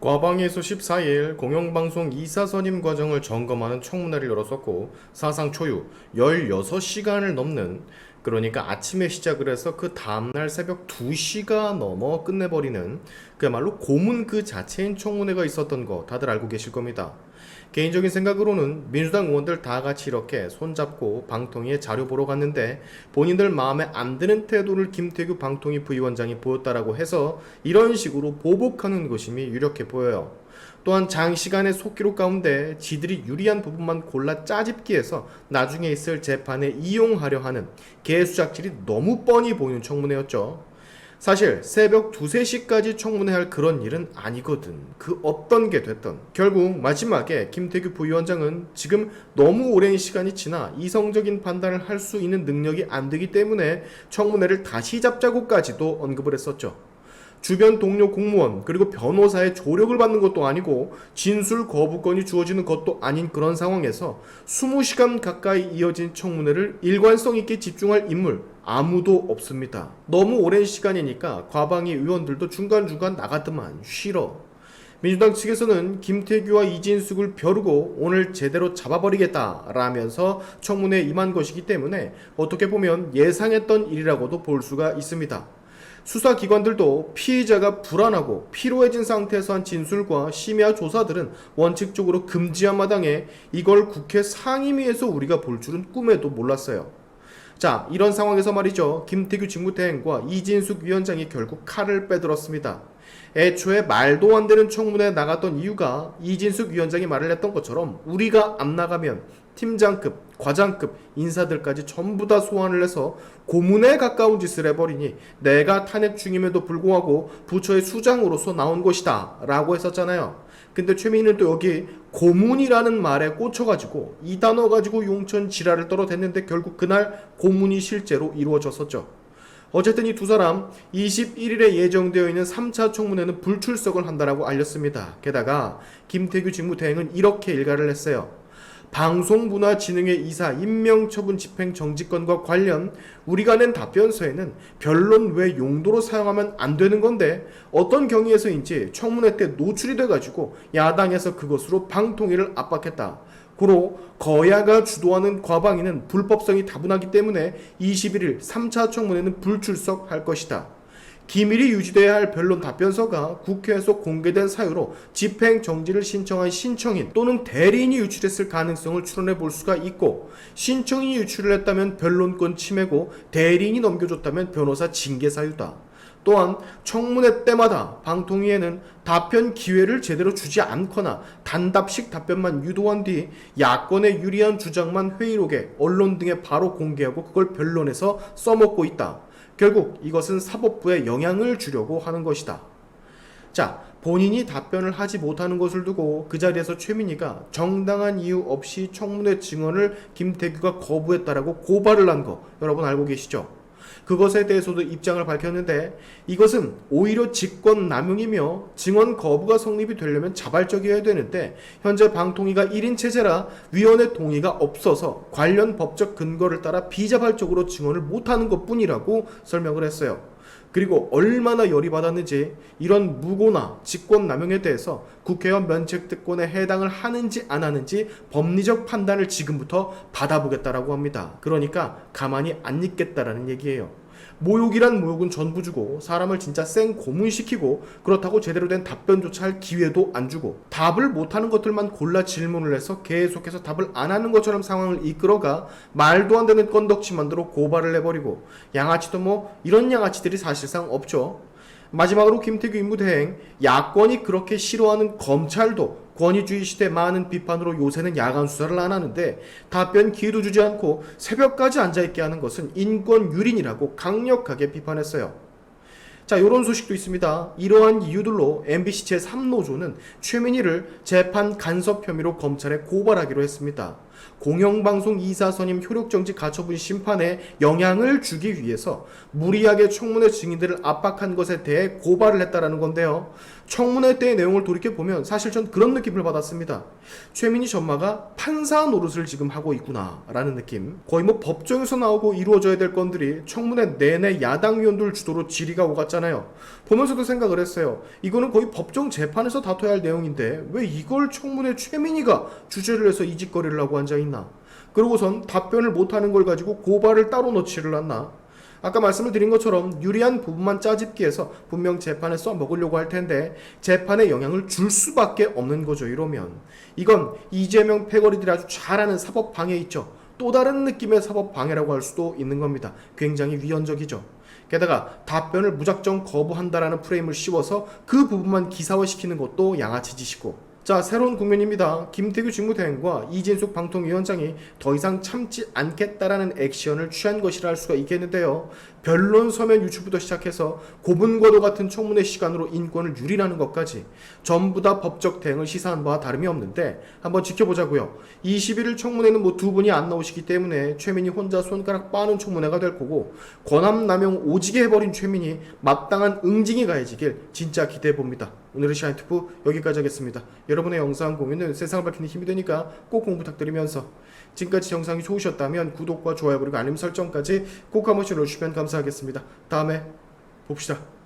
과방위에서 14일 공영방송 이사선임 과정을 점검하는 청문회를 열었었고 사상 초유 16시간을 넘는, 그러니까 아침에 시작을 해서 그 다음날 새벽 2시가 넘어 끝내버리는 그야말로 고문 그 자체인 청문회가 있었던 거 다들 알고 계실 겁니다. 개인적인 생각으로는 민주당 의원들 다 같이 이렇게 손잡고 방통위에 자료 보러 갔는데 본인들 마음에 안 드는 태도를 김태규 방통위 부위원장이 보였다라고 해서 이런 식으로 보복하는 것임이 유력해 보여요. 또한 장시간의 속기록 가운데 지들이 유리한 부분만 골라 짜집기 해서 나중에 있을 재판에 이용하려 하는 개수작질이 너무 뻔히 보이는 청문회였죠. 사실 새벽 2, 3시까지 청문회할 그런 일은 아니거든. 그 어떤 게 됐던. 결국 마지막에 김태규 부위원장은 지금 너무 오랜 시간이 지나 이성적인 판단을 할 수 있는 능력이 안 되기 때문에 청문회를 다시 잡자고까지도 언급을 했었죠. 주변 동료 공무원 그리고 변호사의 조력을 받는 것도 아니고 진술 거부권이 주어지는 것도 아닌 그런 상황에서 20시간 가까이 이어진 청문회를 일관성 있게 집중할 인물 아무도 없습니다. 너무 오랜 시간이니까 과방위 의원들도 중간중간 나가더만 쉬러. 민주당 측에서는 김태규와 이진숙을 벼르고 오늘 제대로 잡아버리겠다라면서 청문회에 임한 것이기 때문에 어떻게 보면 예상했던 일이라고도 볼 수가 있습니다. 수사기관들도 피의자가 불안하고 피로해진 상태에서 한 진술과 심야 조사들은 원칙적으로 금지한 마당에 이걸 국회 상임위에서 우리가 볼 줄은 꿈에도 몰랐어요. 자, 이런 상황에서 말이죠. 김태규 직무대행과 이진숙 위원장이 결국 칼을 빼들었습니다. 애초에 말도 안 되는 청문회에 나갔던 이유가 이진숙 위원장이 말을 했던 것처럼 우리가 안 나가면 팀장급, 과장급 인사들까지 전부 다 소환을 해서 고문에 가까운 짓을 해버리니 내가 탄핵 중임에도 불구하고 부처의 수장으로서 나온 것이다 라고 했었잖아요. 근데 최민희는 또 여기 고문이라는 말에 꽂혀가지고 이 단어 가지고 용천 지랄을 떨어댔는데 결국 그날 고문이 실제로 이루어졌었죠. 어쨌든 이 두 사람 21일에 예정되어 있는 3차 청문회는 불출석을 한다라고 알렸습니다. 게다가 김태규 직무대행은 이렇게 일갈을 했어요. 방송문화진흥회 이사 임명처분 집행정지권과 관련 우리가 낸 답변서에는 변론 외 용도로 사용하면 안 되는 건데 어떤 경위에서인지 청문회 때 노출이 돼가지고 야당에서 그것으로 방통위를 압박했다. 고로 거야가 주도하는 과방위는 불법성이 다분하기 때문에 21일 3차 청문회는 불출석할 것이다. 기밀이 유지돼야 할 변론 답변서가 국회에서 공개된 사유로 집행정지를 신청한 신청인 또는 대리인이 유출했을 가능성을 추론해 볼 수가 있고, 신청인이 유출을 했다면 변론권 침해고 대리인이 넘겨줬다면 변호사 징계 사유다. 또한 청문회 때마다 방통위에는 답변 기회를 제대로 주지 않거나 단답식 답변만 유도한 뒤 야권에 유리한 주장만 회의록에 언론 등에 바로 공개하고 그걸 변론에서 써먹고 있다. 결국 이것은 사법부에 영향을 주려고 하는 것이다. 자, 본인이 답변을 하지 못하는 것을 두고 그 자리에서 최민희가 정당한 이유 없이 청문회 증언을 김태규가 거부했다라고 고발을 한 거 여러분 알고 계시죠? 그것에 대해서도 입장을 밝혔는데 이것은 오히려 직권남용이며 증언 거부가 성립이 되려면 자발적이어야 되는데 현재 방통위가 1인 체제라 위원회 동의가 없어서 관련 법적 근거를 따라 비자발적으로 증언을 못하는 것뿐이라고 설명을 했어요. 그리고 얼마나 열이 받았는지 이런 무고나 직권남용에 대해서 국회의원 면책특권에 해당을 하는지 안 하는지 법리적 판단을 지금부터 받아보겠다라고 합니다. 그러니까 가만히 안 있겠다라는 얘기예요. 모욕이란 모욕은 전부 주고 사람을 진짜 생 고문시키고 그렇다고 제대로 된 답변조차 할 기회도 안 주고 답을 못하는 것들만 골라 질문을 해서 계속해서 답을 안 하는 것처럼 상황을 이끌어가 말도 안 되는 건덕지 만들어 고발을 해버리고 양아치도 뭐 이런 양아치들이 사실상 없죠. 마지막으로 김태규 임무대행, 야권이 그렇게 싫어하는 검찰도 권위주의 시대 많은 비판으로 요새는 야간 수사를 안 하는데 답변 기회도 주지 않고 새벽까지 앉아있게 하는 것은 인권 유린이라고 강력하게 비판했어요. 자, 이런 소식도 있습니다. 이러한 이유들로 MBC 제3노조는 최민희를 재판 간섭 혐의로 검찰에 고발하기로 했습니다. 공영방송 이사 선임 효력정지 가처분 심판에 영향을 주기 위해서 무리하게 청문회 증인들을 압박한 것에 대해 고발을 했다라는 건데요. 청문회 때의 내용을 돌이켜보면 사실 전 그런 느낌을 받았습니다. 최민희 전마가 판사 노릇을 지금 하고 있구나 라는 느낌. 거의 뭐 법정에서 나오고 이루어져야 될 건들이 청문회 내내 야당 위원들 주도로 질의가 오갔잖아요. 보면서도 생각을 했어요. 이거는 거의 법정 재판에서 다퉈야 할 내용인데 왜 이걸 청문회 최민희가 주제를 해서 이 짓거리를 하고 앉아있나. 그러고선 답변을 못하는 걸 가지고 고발을 따로 넣지를 않나. 아까 말씀을 드린 것처럼 유리한 부분만 짜집기해서 분명 재판에 써먹으려고 할 텐데 재판에 영향을 줄 수밖에 없는 거죠. 이러면 이건 이재명 패거리들이 아주 잘하는 사법방해 있죠. 또 다른 느낌의 사법방해라고 할 수도 있는 겁니다. 굉장히 위헌적이죠. 게다가 답변을 무작정 거부한다라는 프레임을 씌워서 그 부분만 기사화시키는 것도 양아치 짓이고. 자, 새로운 국면입니다. 김태규 직무대행과 이진숙 방통위원장이 더 이상 참지 않겠다라는 액션을 취한 것이라 할 수가 있겠는데요. 변론 서면 유출부터 시작해서 고분고도 같은 청문회 시간으로 인권을 유린하는 것까지 전부 다 법적 대응을 시사한 바와 다름이 없는데 한번 지켜보자고요. 21일 청문회는 뭐 두 분이 안 나오시기 때문에 최민희 혼자 손가락 빠는 청문회가 될 거고 권한남용 오지게 해버린 최민희 마땅한 응징이 가해지길 진짜 기대해봅니다. 오늘의 시간투프 여기까지 하겠습니다. 여러분의 영상 공유는 세상을 밝히는 힘이 되니까 꼭 공부 부탁드리면서 지금까지 영상이 좋으셨다면 구독과 좋아요 그리고 알림 설정까지 꼭 한 번씩 눌러주시면 감사하겠습니다. 다음에 봅시다.